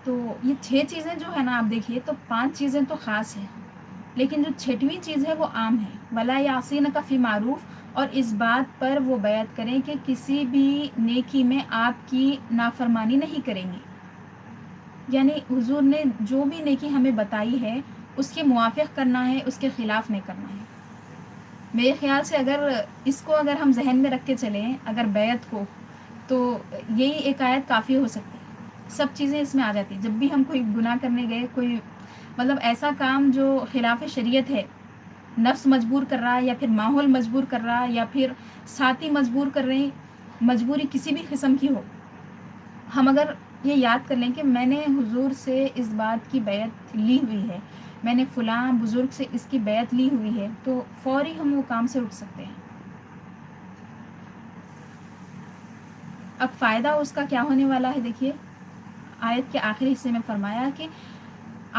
تو یہ 6 چیزیں جو ہے نا، آپ دیکھیے تو 5 چیزیں تو خاص ہیں، لیکن جو 6ویں چیز ہے وہ عام ہے، ولا یعصین کا فی معروف، اور اس بات پر وہ بیعت کریں کہ کسی بھی نیکی میں آپ کی نافرمانی نہیں کریں گے، یعنی حضور نے جو بھی نیکی ہمیں بتائی ہے اس کے موافق کرنا ہے، اس کے خلاف نہیں کرنا ہے۔ میرے خیال سے اگر ہم ذہن میں رکھ کے چلیں اگر بیعت کو، تو یہی ایک آیت کافی ہو سکتی ہے، سب چیزیں اس میں آ جاتی۔ جب بھی ہم کوئی گناہ کرنے گئے، کوئی مطلب ایسا کام جو خلاف شریعت ہے، نفس مجبور کر رہا ہے یا پھر ماحول مجبور کر رہا ہے یا پھر ساتھی مجبور کر رہے ہیں، مجبوری کسی بھی قسم کی ہو، ہم اگر یہ یاد کر لیں کہ میں نے حضور سے اس بات کی بیعت لی ہوئی ہے، میں نے فلاں بزرگ سے اس کی بیعت لی ہوئی ہے، تو فوری ہم وہ کام سے اٹھ سکتے ہیں۔ اب فائدہ اس کا کیا ہونے والا ہے، دیکھیے آیت کے آخری حصے میں فرمایا کہ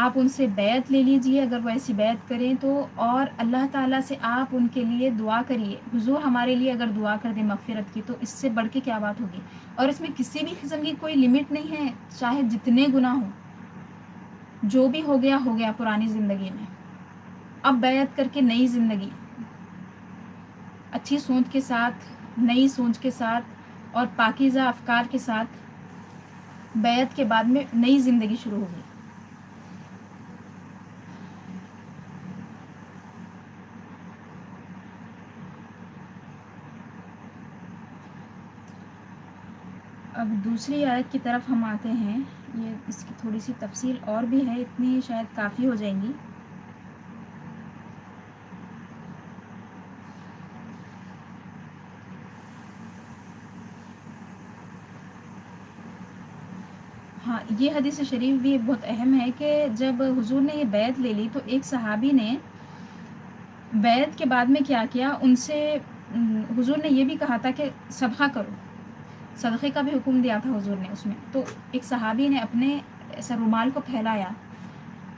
آپ ان سے بیعت لے لیجئے اگر وہ ایسی بیعت کریں تو، اور اللہ تعالیٰ سے آپ ان کے لیے دعا کریے، حضور ہمارے لیے اگر دعا کر دیں مغفرت کی تو اس سے بڑھ کے کیا بات ہوگی۔ اور اس میں کسی بھی قسم کی کوئی لمٹ نہیں ہے، چاہے جتنے گناہ ہوں، جو بھی ہو گیا پرانی زندگی میں، اب بیعت کر کے نئی زندگی، اچھی سوچ کے ساتھ، نئی سوچ کے ساتھ اور پاکیزہ افکار کے ساتھ بیعت کے بعد میں نئی زندگی شروع ہوگی۔ اب دوسری آیت کی طرف ہم آتے ہیں، یہ اس کی تھوڑی سی تفصیل اور بھی ہے، اتنی شاید کافی ہو جائیں گی۔ ہاں، یہ حدیث شریف بھی بہت اہم ہے کہ جب حضور نے یہ بیعت لے لی تو ایک صحابی نے بیعت کے بعد میں کیا کیا، ان سے حضور نے یہ بھی کہا تھا کہ صدقہ کرو، صدقے کا بھی حکم دیا تھا حضور نے اس میں. تو ایک صحابی نے اپنے ایسا رومال کو پھیلایا،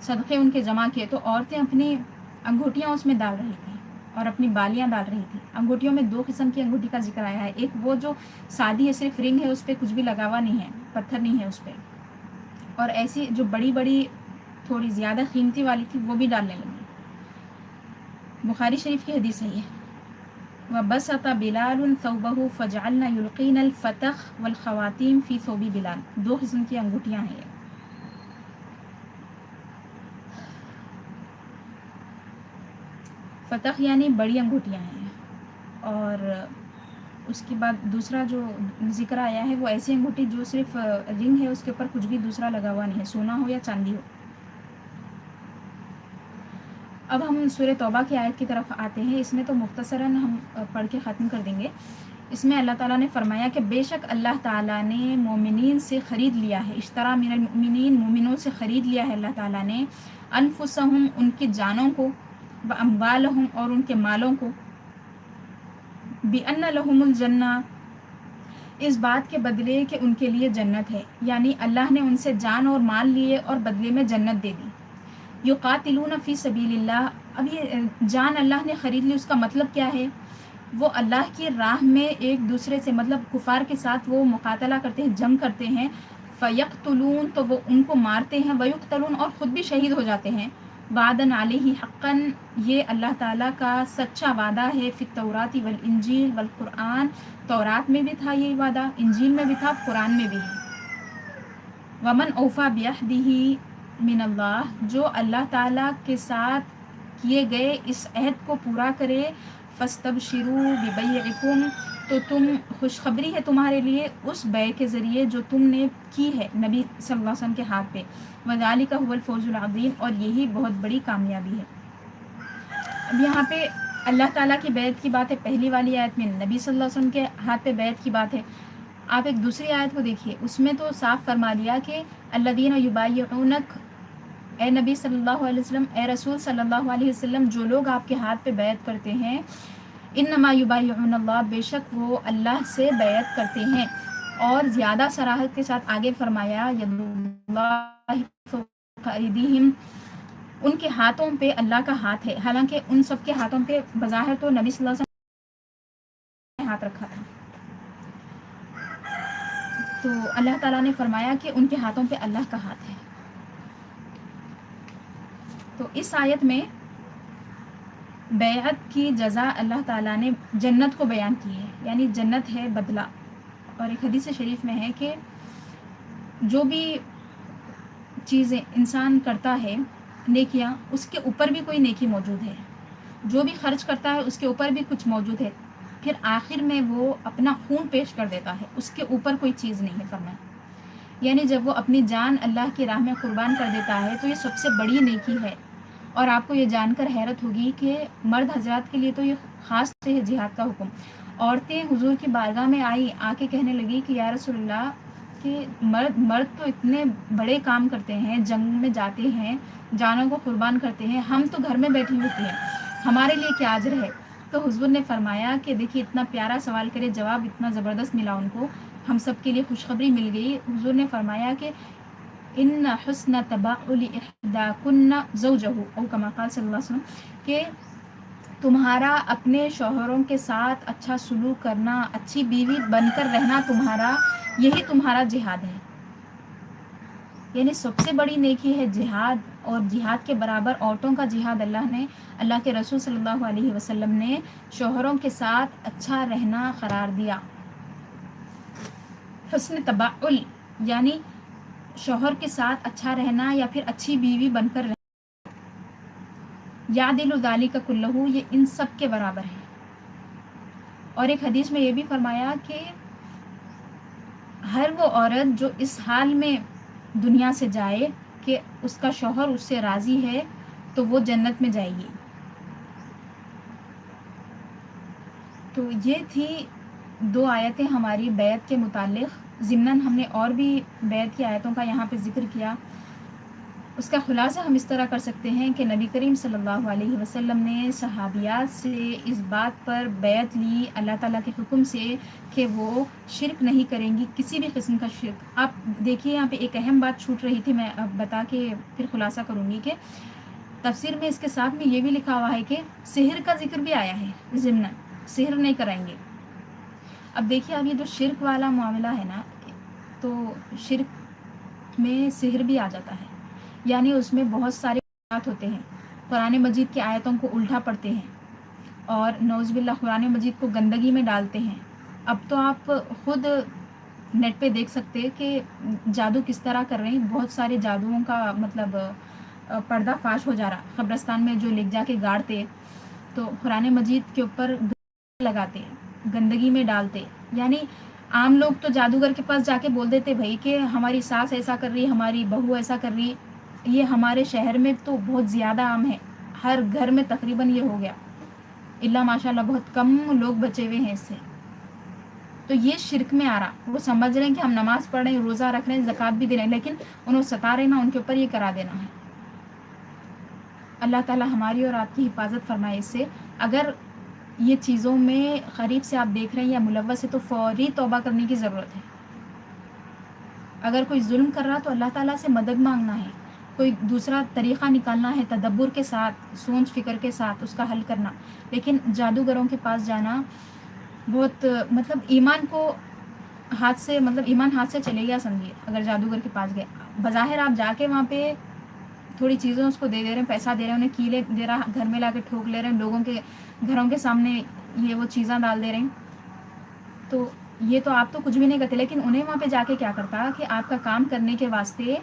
صدقے ان کے جمع کیے، تو عورتیں اپنی انگوٹیاں اس میں ڈال رہی تھیں اور اپنی بالیاں ڈال رہی تھیں. انگوٹیوں میں 2 قسم کی انگوٹی کا ذکر آیا ہے. ایک وہ جو سادی ہے، صرف رنگ ہے، اس پہ کچھ بھی لگا ہوا نہیں ہے، پتھر نہیں ہے اس پہ، اور ایسی جو بڑی بڑی تھوڑی زیادہ قیمتی والی تھی وہ بھی ڈالنے لگی. بخاری شریف کی حدیث ہے یہ. وَبَسَطَ بِلَالٌ ثَوْبَهُ فَجَعَلْنَا يُلْقِينَ الْفَتَخ وَالْخَوَاتِيمَ فِي ثَوْبِ بِلَال. 2 قسم کی انگوٹیاں ہیں یہ. فتح یعنی بڑی انگوٹیاں ہیں، اور اس کے بعد دوسرا جو ذکر آیا ہے وہ ایسی انگوٹھی جو صرف رنگ ہے، اس کے اوپر کچھ بھی دوسرا لگا ہوا نہیں ہے، سونا ہو یا چاندی ہو. اب ہم سورہ توبہ کی آیت کی طرف آتے ہیں. اس میں تو مختصراً ہم پڑھ کے ختم کر دیں گے. اس میں اللہ تعالیٰ نے فرمایا کہ بے شک اللہ تعالیٰ نے مومنین سے خرید لیا ہے، اشترا من المؤمنین، مومنوں سے خرید لیا ہے اللہ تعالیٰ نے، انفسہم، ان کی جانوں کو، واموالہم، اور ان کے مالوں کو، بِأَنَّ لَهُمُ الْجَنَّةَ، اس بات کے بدلے کہ ان کے لیے جنت ہے. یعنی اللہ نے ان سے جان اور مال لیے اور بدلے میں جنت دے دی. یقاتلون فی سبیل اللہ، اب یہ جان اللہ نے خرید لی، اس کا مطلب کیا ہے؟ وہ اللہ کی راہ میں ایک دوسرے سے، مطلب کفار کے ساتھ وہ مقاتلہ کرتے ہیں، جنگ کرتے ہیں. فیقتلون، تو وہ ان کو مارتے ہیں، ویقتلون، اور خود بھی شہید ہو جاتے ہیں. وعدن علیہ حقاً، یہ اللہ تعالیٰ کا سچا وعدہ ہے. فی التوراۃ والانجیل والقرآن، تورات میں بھی تھا یہ وعدہ، انجیل میں بھی تھا، قرآن میں بھی ہے. ومن اوفی بعہدہ من اللہ، جو اللہ تعالیٰ کے ساتھ کیے گئے اس عہد کو پورا کرے. فاستبشروا ببیعکم، تو تم، خوشخبری ہے تمہارے لیے اس بیع کے ذریعے جو تم نے کی ہے نبی صلی اللہ علیہ وسلم کے ہاتھ پہ. وذالک هو الفوز العظیم، اور یہی بہت بڑی کامیابی ہے. اب یہاں پہ اللہ تعالیٰ کی بیعت کی بات ہے، پہلی والی آیت میں نبی صلی اللہ علیہ وسلم کے ہاتھ پہ بیعت کی بات ہے. آپ ایک دوسری آیت کو دیکھیے، اس میں تو صاف فرما دیا کہ الذین یبایعونک، اے نبی صلی اللہ علیہ وسلم، اے رسول صلی اللہ علیہ وسلم، جو لوگ آپ کے ہاتھ پہ بیعت کرتے ہیں، انما یبایعون اللہ، بے شک وہ اللہ سے بیعت کرتے ہیں. اور زیادہ صراحت کے ساتھ آگے فرمایا ید اللہ فوق ایدیہم، ان کے ہاتھوں پہ اللہ کا ہاتھ ہے. حالانکہ ان سب کے ہاتھوں پہ بظاہر تو نبی صلی اللہ علیہ وسلم نے ہاتھ رکھا تھا، تو اللہ تعالیٰ نے فرمایا کہ ان کے ہاتھوں پہ اللہ کا ہاتھ ہے. تو اس آیت میں بیعت کی جزا اللہ تعالیٰ نے جنت کو بیان کی ہے، یعنی جنت ہے بدلہ. اور ایک حدیث شریف میں ہے کہ جو بھی چیزیں انسان کرتا ہے نیکیاں، اس کے اوپر بھی کوئی نیکی موجود ہے. جو بھی خرچ کرتا ہے اس کے اوپر بھی کچھ موجود ہے. پھر آخر میں وہ اپنا خون پیش کر دیتا ہے، اس کے اوپر کوئی چیز نہیں ہے فرمایا. یعنی جب وہ اپنی جان اللہ کی راہ میں قربان کر دیتا ہے تو یہ سب سے بڑی نیکی ہے. اور آپ کو یہ جان کر حیرت ہوگی کہ مرد حضرات کے لیے تو یہ خاص سے ہے جہاد کا حکم. عورتیں حضور کی بارگاہ میں آئی، آ کے کہنے لگی کہ یا رسول اللہ، کہ مرد تو اتنے بڑے کام کرتے ہیں، جنگ میں جاتے ہیں، جانوں کو قربان کرتے ہیں، ہم تو گھر میں بیٹھی ہوتی ہیں، ہمارے لیے کیا اجر ہے؟ تو حضور نے فرمایا کہ دیکھیے اتنا پیارا سوال کرے، جواب اتنا زبردست ملا ان کو، ہم سب کے لیے خوشخبری مل گئی. حضور نے فرمایا کہ ان حسن تباعل احداکن زوجہ، او کما قال صلی اللہ علیہ وسلم، کہ تمہارا اپنے شوہروں کے ساتھ اچھا سلوک کرنا، اچھی بیوی بن کر رہنا، یہی تمہارا جہاد ہے. یعنی سب سے بڑی نیکی ہے جہاد، اور جہاد کے برابر عورتوں کا جہاد اللہ کے رسول صلی اللہ علیہ وسلم نے شوہروں کے ساتھ اچھا رہنا قرار دیا. حسن تباعل یعنی شوہر کے ساتھ اچھا رہنا یا پھر اچھی بیوی بن کر رہنا. یعدل ذالک کلہ، یہ ان سب کے برابر ہے. اور ایک حدیث میں یہ بھی فرمایا کہ ہر وہ عورت جو اس حال میں دنیا سے جائے کہ اس کا شوہر اس سے راضی ہے تو وہ جنت میں جائے گی. تو یہ تھی 2 آیتیں ہماری بیعت کے متعلق. ضمناً ہم نے اور بھی بیعت کی آیتوں کا یہاں پہ ذکر کیا. اس کا خلاصہ ہم اس طرح کر سکتے ہیں کہ نبی کریم صلی اللہ علیہ وسلم نے صحابیات سے اس بات پر بیعت لی اللہ تعالیٰ کے حکم سے کہ وہ شرک نہیں کریں گی، کسی بھی قسم کا شرک۔ آپ دیکھیے یہاں پہ ایک اہم بات چھوٹ رہی تھی، میں اب بتا کے پھر خلاصہ کروں گی کہ تفسیر میں اس کے ساتھ میں یہ بھی لکھا ہوا ہے کہ سحر کا ذکر بھی آیا ہے ضمن، سحر نہیں کرائیں گے۔ اب دیکھیے اب یہ جو شرک والا معاملہ ہے نا، تو شرک میں سحر بھی آ جاتا ہے، یعنی اس میں بہت سارے بات ہوتے ہیں، قرآن مجید کی آیتوں کو الٹا پڑھتے ہیں اور نعوذ باللہ قرآن مجید کو گندگی میں ڈالتے ہیں۔ اب تو آپ خود نیٹ پہ دیکھ سکتے کہ جادو کس طرح کر رہے ہیں، بہت سارے جادوؤں کا مطلب پردہ فاش ہو جا رہا، قبرستان میں جو لے جا کے گاڑتے تو قرآن مجید کے اوپر لگاتے، گندگی میں ڈالتے، یعنی عام لوگ تو جادوگر کے پاس جا کے بول دیتے بھائی کہ ہماری ساس ایسا کر رہی، ہماری بہو ایسا کر رہی۔ یہ ہمارے شہر میں تو بہت زیادہ عام ہے، ہر گھر میں تقریباً یہ ہو گیا، اللہ ماشاء اللہ بہت کم لوگ بچے ہوئے ہیں اس سے۔ تو یہ شرک میں آ رہا، وہ سمجھ رہے ہیں کہ ہم نماز پڑھ رہے ہیں، روزہ رکھ رہے ہیں، زکوٰۃ بھی دے رہے ہیں، لیکن انہوں ستا رہے نا، ان کے اوپر یہ کرا دینا ہے۔ اللہ تعالیٰ ہماری اور آپ کی حفاظت فرمائے اس سے۔ اگر یہ چیزوں میں قریب سے آپ دیکھ رہے ہیں یا ملوث ہے تو فوری توبہ کرنے کی ضرورت ہے۔ اگر کوئی ظلم کر رہا تو اللہ تعالیٰ سے مدد مانگنا ہے، کوئی دوسرا طریقہ نکالنا ہے، تدبر کے ساتھ، سوچ فکر کے ساتھ اس کا حل کرنا۔ لیکن جادوگروں کے پاس جانا بہت مطلب ایمان ہاتھ سے چلے گیا سمجھیے۔ اگر جادوگر کے پاس گئے، بظاہر آپ جا کے وہاں پہ تھوڑی چیزیں اس کو دے رہے ہیں، پیسہ دے رہے ہیں، انہیں کیلے دے رہا، گھر میں لا کے ٹھوک لے رہے ہیں، لوگوں کے گھروں کے سامنے یہ وہ چیزاں ڈال دے رہے ہیں، تو یہ تو آپ تو کچھ بھی نہیں کرتے، لیکن انہیں وہاں پہ جا کے کیا کرتا کہ آپ کا کام کرنے کے واسطے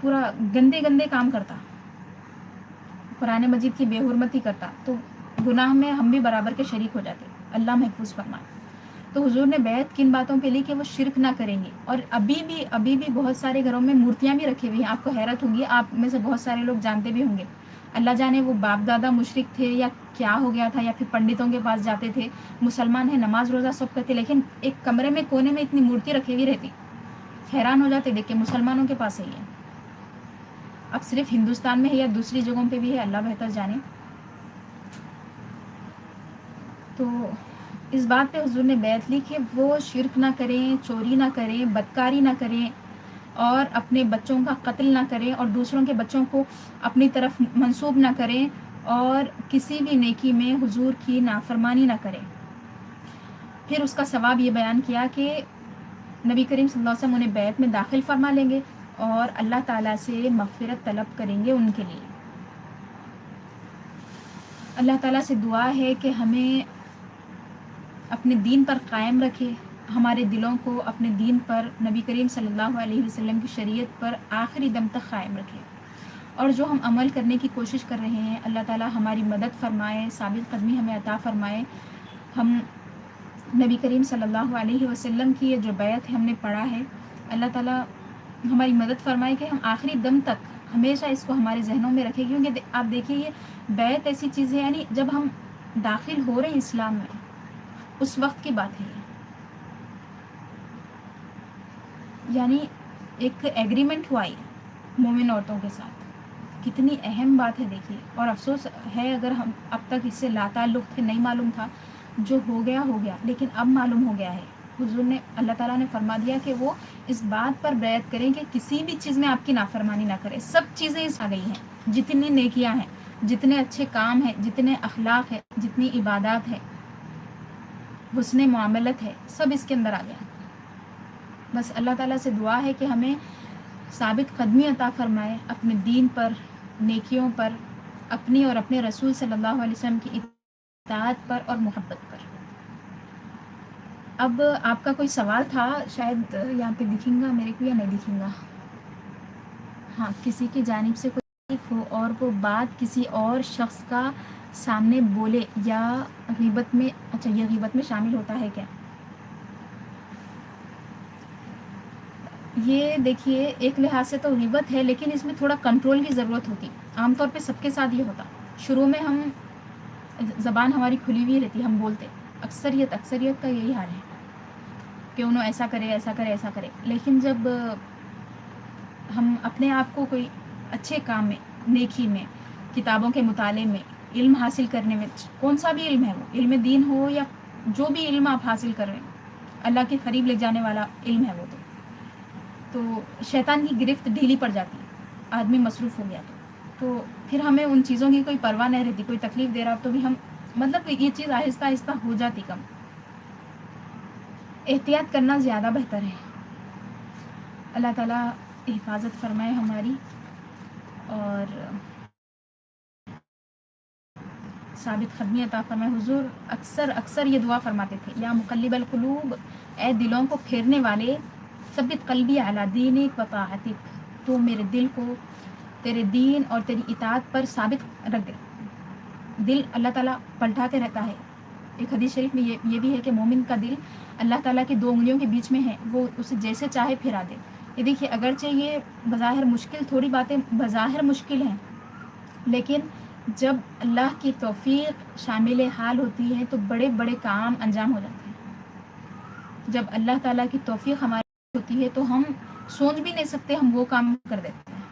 پورا گندے گندے کام کرتا، قرآن مجید کی بے حرمتی کرتا، تو گناہ میں ہم بھی برابر کے شریک ہو جاتے، اللہ محفوظ فرمائے۔ تو حضور نے بیعت کن باتوں پہ لی کہ وہ شرک نہ کریں گے۔ اور ابھی بھی بہت سارے گھروں میں مورتیاں بھی رکھی ہوئی ہیں، آپ کو حیرت ہوگی، آپ میں سے بہت سارے لوگ جانتے بھی ہوں گے، اللہ جانے وہ باپ دادا مشرک تھے یا کیا ہو گیا تھا، یا پھر پنڈتوں کے پاس جاتے تھے، مسلمان ہیں، نماز روزہ سب کرتے، لیکن ایک کمرے میں کونے میں اتنی مورتی رکھی ہوئی رہتی، حیران ہو جاتے دیکھ کے مسلمانوں کے پاس ہے یہ۔ اب صرف ہندوستان میں ہے یا دوسری جگہوں پہ بھی ہے، اللہ بہتر جانے۔ تو اس بات پہ حضور نے بیعت لی کہ وہ شرک نہ کریں، چوری نہ کریں، بدکاری نہ کریں، اور اپنے بچوں کا قتل نہ کریں، اور دوسروں کے بچوں کو اپنی طرف منسوب نہ کریں، اور کسی بھی نیکی میں حضور کی نافرمانی نہ کریں۔ پھر اس کا ثواب یہ بیان کیا کہ نبی کریم صلی اللہ علیہ وسلم انہیں بیعت میں داخل فرما لیں گے اور اللہ تعالیٰ سے مغفرت طلب کریں گے ان کے لیے۔ اللہ تعالیٰ سے دعا ہے کہ ہمیں اپنے دین پر قائم رکھے، ہمارے دلوں کو اپنے دین پر، نبی کریم صلی اللہ علیہ وسلم کی شریعت پر آخری دم تک قائم رکھے، اور جو ہم عمل کرنے کی کوشش کر رہے ہیں اللہ تعالیٰ ہماری مدد فرمائے، ثابت قدمی ہمیں عطا فرمائے۔ ہم نبی کریم صلی اللہ علیہ وسلم کی یہ جو بیعت ہے ہم نے پڑھا ہے، اللہ تعالیٰ ہماری مدد فرمائے کہ ہم آخری دم تک ہمیشہ اس کو ہمارے ذہنوں میں رکھیں، کیونکہ آپ دیکھیے یہ بیعت ایسی چیز ہے، یعنی جب ہم داخل ہو رہے ہیں اسلام میں اس وقت کی بات ہے یہ، یعنی ایک ایگریمنٹ ہوا ہے مومن عورتوں کے ساتھ، کتنی اہم بات ہے دیکھیے۔ اور افسوس ہے اگر ہم اب تک اس سے لا تعلق تھے، نہیں معلوم تھا، جو ہو گیا ہو گیا، لیکن اب معلوم ہو گیا ہے۔ حضور نے، اللہ تعالیٰ نے فرما دیا کہ وہ اس بات پر بیعت کریں کہ کسی بھی چیز میں آپ کی نافرمانی نہ کرے۔ سب چیزیں اس آ گئی ہیں، جتنی نیکیاں ہیں، جتنے اچھے کام ہیں، جتنے اخلاق ہیں، جتنی عبادات ہے، حسن معاملت ہے، سب اس کے اندر آ گیا۔ بس اللہ تعالیٰ سے دعا ہے کہ ہمیں ثابت قدمی عطا فرمائے اپنے دین پر، نیکیوں پر، اپنی اور اپنے رسول صلی اللہ علیہ وسلم کی اطاعت پر اور محبت پر۔ اب آپ کا کوئی سوال تھا، شاید یہاں پہ دکھیں گا میرے کو یا نہیں دکھیں گا؟ ہاں، کسی کی جانب سے کوئی تکلیف ہو اور وہ بات کسی اور شخص کا سامنے بولے یا غیبت میں، اچھا یہ غیبت میں شامل ہوتا ہے کیا؟ یہ دیکھیے ایک لحاظ سے تو غیبت ہے، لیکن اس میں تھوڑا کنٹرول کی ضرورت ہوتی۔ عام طور پہ سب کے ساتھ یہ ہوتا، شروع میں ہم زبان ہماری کھلی ہوئی رہتی، ہم بولتے، اکثریت کا یہی حال ہے کہ انہوں ایسا کرے ایسا کرے ایسا کرے، لیکن جب ہم اپنے آپ کو کوئی اچھے کام میں، نیکی میں، کتابوں کے مطالعے میں، علم حاصل کرنے میں، کون سا بھی علم ہے، وہ علم دین ہو یا جو بھی علم آپ حاصل کر رہے ہیں، اللہ کے قریب لے جانے والا علم ہے وہ تو شیطان کی گرفت ڈھیلی پڑ جاتی ہے، آدمی مصروف ہو گیا تو پھر ہمیں ان چیزوں کی کوئی پرواہ نہیں رہتی. کوئی تکلیف دے رہا تو بھی ہم مطلب یہ چیز آہستہ آہستہ ہو جاتی کم. احتیاط کرنا زیادہ بہتر ہے. اللہ تعالیٰ حفاظت فرمائے ہماری، اور ثابت قدمی عطا فرمائے. حضور اکثر یہ دعا فرماتے تھے، یا مقلب القلوب، اے دلوں کو پھیرنے والے، ثبت قلبی علی دینک و طاعتک، تو میرے دل کو تیرے دین اور تیری اطاعت پر ثابت رکھ دے. دل اللہ تعالیٰ پلٹاتے رہتا ہے. ایک حدیث شریف میں یہ بھی ہے کہ مومن کا دل اللہ تعالیٰ کی 2 انگلیوں کے بیچ میں ہے، وہ اسے جیسے چاہے پھرا دے. یہ دیکھیے، اگرچہ یہ بظاہر مشکل، تھوڑی باتیں بظاہر مشکل ہیں، لیکن جب اللہ کی توفیق شامل حال ہوتی ہے تو بڑے بڑے کام انجام ہو جاتے ہیں. جب اللہ تعالیٰ کی توفیق ہماری ہوتی ہے تو ہم سوچ بھی نہیں سکتے، ہم وہ کام کر دیتے ہیں.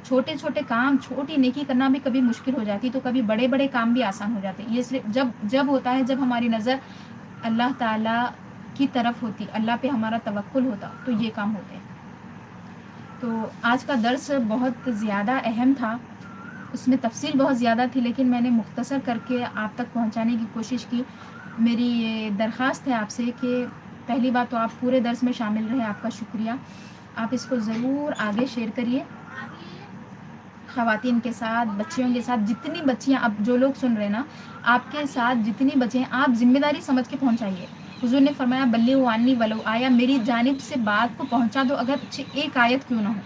چھوٹے چھوٹے کام، چھوٹی نیکی کرنا بھی کبھی مشکل ہو جاتی، تو کبھی بڑے بڑے کام بھی آسان ہو جاتے. یہ صرف جب ہوتا ہے جب ہماری نظر اللہ تعالیٰ کی طرف ہوتی، اللہ پہ ہمارا توکل ہوتا، تو یہ کام ہوتے ہیں. تو آج کا درس بہت زیادہ اہم تھا، اس میں تفصیل بہت زیادہ تھی، لیکن میں نے مختصر کر کے آپ تک پہنچانے کی کوشش کی. میری یہ درخواست ہے آپ سے کہ پہلی بات تو آپ پورے درس میں شامل رہے، آپ کا شکریہ. آپ اس کو ضرور آگے شیئر کریے خواتین کے ساتھ، بچیوں کے ساتھ. جتنی بچیاں، اب جو لوگ سن رہے ہیں نا، آپ کے ساتھ جتنی بچے ہیں، آپ ذمہ داری سمجھ کے پہنچائیے. حضور نے فرمایا بلیغوا عنی ولو آیا، میری جانب سے بات کو پہنچا دو، اگر ایک آیت کیوں نہ ہو.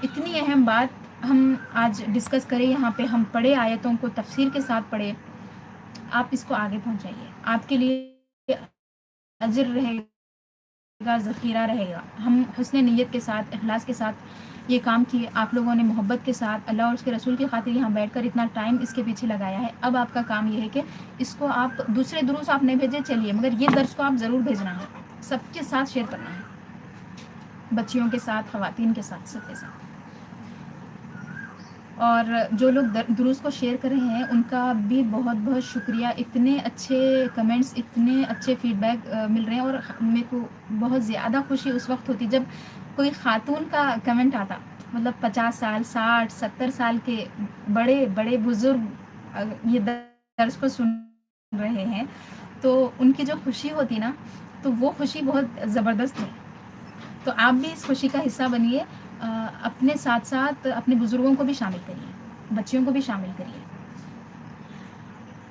اتنی اہم بات ہم آج ڈسکس کریں یہاں پہ. ہم پڑھے آیتوں کو تفسیر کے ساتھ پڑھے. آپ اس کو آگے پہنچائیے، آپ کے لیے اجر رہے گا، ذخیرہ رہے گا. ہم حسن نیت کے ساتھ، اخلاص کے ساتھ یہ کام کیے. آپ لوگوں نے محبت کے ساتھ اللہ اور اس کے رسول کی خاطر یہاں بیٹھ کر اتنا ٹائم اس کے پیچھے لگایا ہے. اب آپ کا کام یہ ہے کہ اس کو آپ دوسرے دروس آپ نہیں بھیجے چلیے، مگر یہ درس کو آپ ضرور بھیجنا ہے، سب کے ساتھ شیئر کرنا ہے، بچیوں کے ساتھ، خواتین کے ساتھ، سب کے ساتھ. اور جو لوگ دروس کو شیئر کر رہے ہیں ان کا بھی بہت بہت شکریہ. اتنے اچھے کمنٹس، اتنے اچھے فیڈ بیک مل رہے ہیں، اور میرے کو بہت زیادہ خوشی اس وقت ہوتی جب کوئی خاتون کا کمنٹ آتا. مطلب 50 سال، 60، 70 سال کے بڑے بڑے بزرگ یہ درس کو سن رہے ہیں، تو ان کی جو خوشی ہوتی نا، تو وہ خوشی بہت زبردست ہے. تو آپ بھی اس خوشی کا حصہ بنیے. اپنے ساتھ ساتھ اپنے بزرگوں کو بھی شامل کریے، بچیوں کو بھی شامل کریے.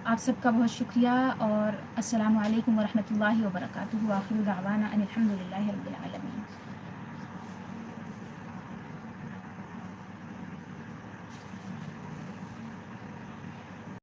آپ سب کا بہت شکریہ، اور السلام علیکم ورحمۃ اللہ وبرکاتہ. وآخر دعوانا ان الحمد للہ رب العالمین.